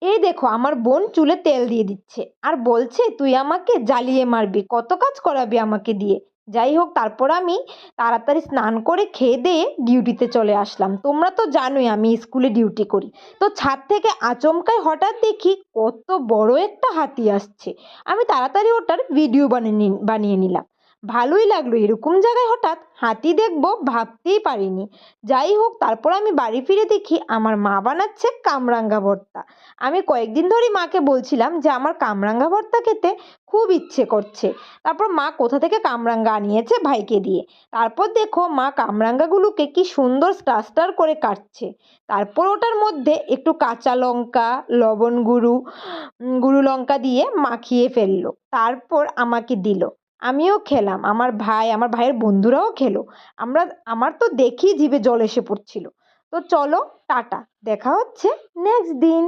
এই দেখো আমার বোন চুলে তেল দিয়ে দিচ্ছে আর বলছে তুই আমাকে জ্বালিয়ে মারবি, কত কাজ করাবি আমাকে দিয়ে। যাই হোক, তারপর আমি তাড়াতাড়ি স্নান করে খেয়ে দিয়ে ডিউটিতে চলে আসলাম। তোমরা তো জানোই আমি স্কুলে ডিউটি করি। তো ছাদ থেকে আচমকাই হঠাৎ দেখি কত বড় একটা হাতি আসছে। আমি তাড়াতাড়ি ওটার ভিডিও বানিয়ে নিলাম। ভালোই লাগলো, এরকম জায়গায় হঠাৎ হাতি দেখবো ভাবতেই পারিনি। যাই হোক, তারপর আমি বাড়ি ফিরে দেখি আমার মা বানাচ্ছে কামরাঙ্গা ভর্তা। আমি কয়েকদিন ধরেই মাকে বলছিলাম যে আমার কামরাঙ্গা ভর্তা খেতে খুব ইচ্ছে করছে। তারপর মা কোথা থেকে কামরাঙ্গা আনিয়েছে ভাইকে দিয়ে। তারপর দেখো মা কামরাঙ্গাগুলোকে কি সুন্দর স্টার করে কাটছে। তারপর ওটার মধ্যে একটু কাঁচা লঙ্কা, লবণ গুঁড়ো, গুঁড়ো লঙ্কা দিয়ে মাখিয়ে ফেললো। তারপর আমাকে দিল, আমিও খেলাম, আমার ভাইয়ের বন্ধুরাও খেলো। আমার তো দেখি জিভে জল এসে পড়ছিল। তো চলো, টাটা, দেখা হচ্ছে নেক্সট দিন।